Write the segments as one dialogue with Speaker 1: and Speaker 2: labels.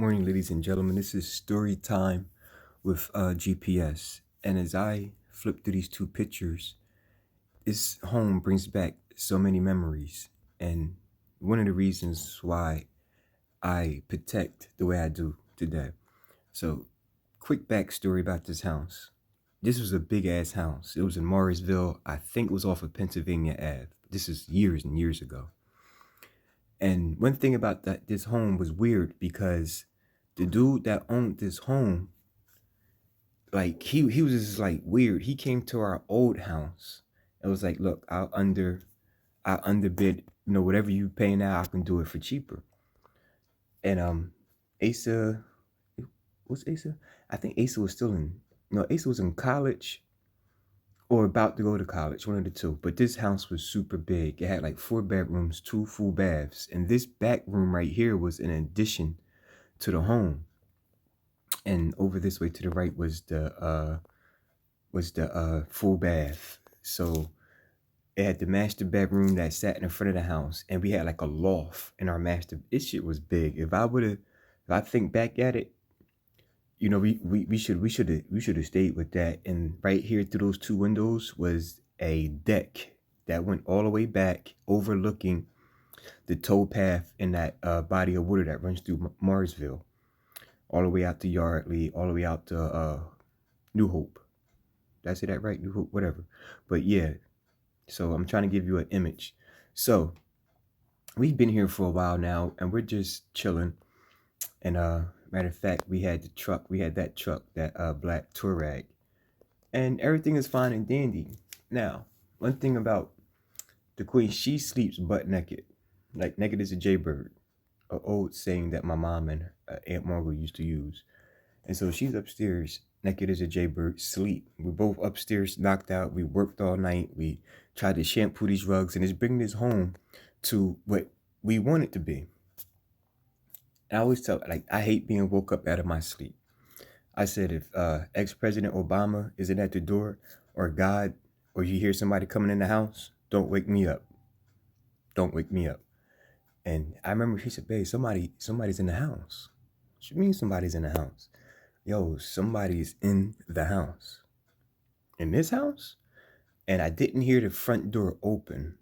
Speaker 1: morning, ladies and gentlemen. This is story time with GPS. And as I flip through these two pictures, this home brings back so many memories. And one of the reasons why I protect the way I do today. So, quick backstory about this house. This was a big ass house. It was in Morrisville. I think it was off of Pennsylvania Ave. This is years and years ago. And one thing about this home was weird because the dude that owned this home, like he was just like weird. He came to our old house and was like, "Look, I underbid, whatever you pay now, I can do it for cheaper." And Asa, what's Asa? I think Asa was still in, no, Asa was in college or about to go to college, one of the two. But this house was super big. It had like 4 bedrooms, 2 full baths, and this back room right here was an addition to the home. And over this way to the right was the full bath. So it had the master bedroom that sat in the front of the house, and we had like a loft in our master. This shit was big. If I think back at it, we should have stayed with that. And right here through those 2 windows was a deck that went all the way back, overlooking the towpath in that body of water that runs through Marsville, all the way out to Yardley, all the way out to New Hope. Did I say that right? New Hope, whatever. But yeah, so I'm trying to give you an image. So we've been here for a while now, and we're just chilling. And matter of fact, we had that truck, that black Touareg, and everything is fine and dandy. Now, one thing about the queen, she sleeps butt naked, like naked as a jaybird, an old saying that my mom and Aunt Margaret used to use. And so she's upstairs, naked as a jaybird, sleep. We're both upstairs, knocked out. We worked all night. We tried to shampoo these rugs, and it's bringing this home to what we want it to be. And I always tell, like, I hate being woke up out of my sleep. I said, if ex-President Obama isn't at the door, or God, or you hear somebody coming in the house, don't wake me up. Don't wake me up. And I remember she said, babe, somebody's in the house. What you mean somebody's in the house? Yo, somebody's in the house. In this house? And I didn't hear the front door open,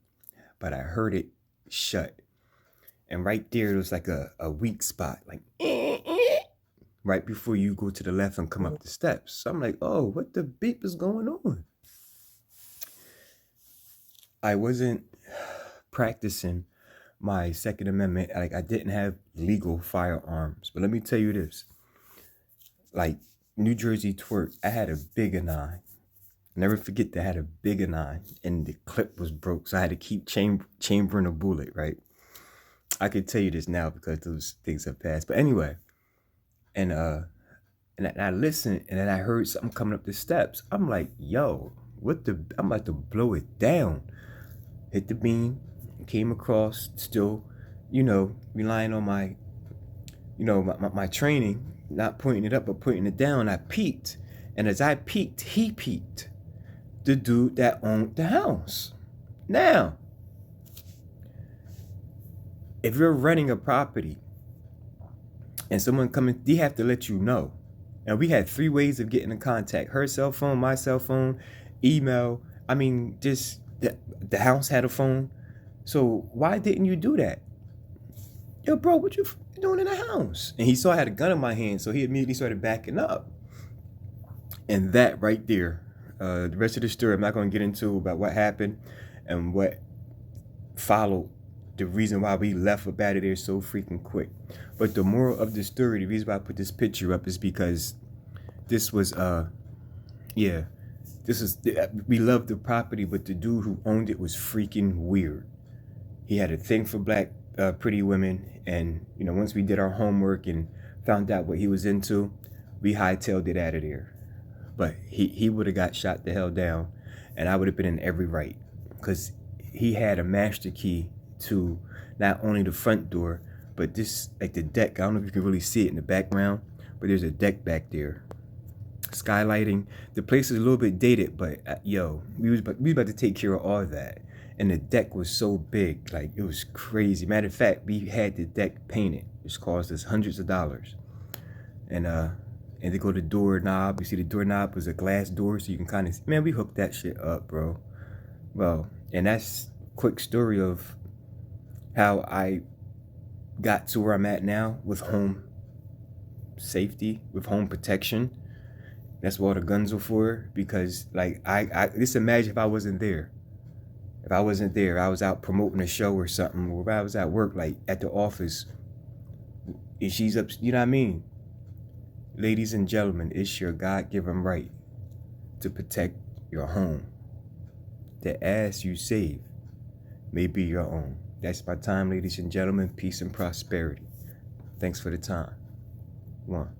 Speaker 1: but I heard it shut. And right there, it was like a weak spot, like right before you go to the left and come up the steps. So I'm like, oh, what the beep is going on? I wasn't practicing my Second Amendment. Like, I didn't have legal firearms. But let me tell you this. Like, New Jersey twerk, I had a bigger 9. Never forget that I had a bigger 9. And the clip was broke, so I had to keep chambering a bullet, right? I could tell you this now because those things have passed. But anyway, and I listened, and then I heard something coming up the steps. I'm like, yo, I'm about to blow it down. Hit the beam, came across, still, relying on my, my training, not pointing it up, but pointing it down. I peeked. And as I peeked, he peeked. The dude that owned the house. Now, if you're renting a property and someone coming, they have to let you know. And we had 3 ways of getting in contact: her cell phone, my cell phone, email. I mean, just the house had a phone. So why didn't you do that? Yo, bro, what you doing in the house? And he saw I had a gun in my hand, so he immediately started backing up. And that right there, the rest of the story I'm not going to get into about what happened and what followed, the reason why we left up out of there so freaking quick. But the moral of the story, the reason why I put this picture up is because this was, we loved the property, but the dude who owned it was freaking weird. He had a thing for black pretty women, and once we did our homework and found out what he was into, we hightailed it out of there. But he would have got shot the hell down, and I would have been in every right, because he had a master key to not only the front door, but this, like the deck. I don't know if you can really see it in the background, but there's a deck back there. Skylighting. The place is a little bit dated, but we was about to take care of all of that. And the deck was so big, like it was crazy. Matter of fact, we had the deck painted, which cost us hundreds of dollars. and they go to the doorknob. You see the doorknob was a glass door, so you can kind of, man, we hooked that shit up, bro. Well, and that's quick story of how I got to where I'm at now with home safety, with home protection. That's what all the guns are for. Because like I just imagine if I wasn't there. If I wasn't there, I was out promoting a show or something, or if I was at work, like at the office, and she's up, you know what I mean? Ladies and gentlemen, it's your God-given right to protect your home. The ass you save may be your own. That's my time, ladies and gentlemen. Peace and prosperity. Thanks for the time. One.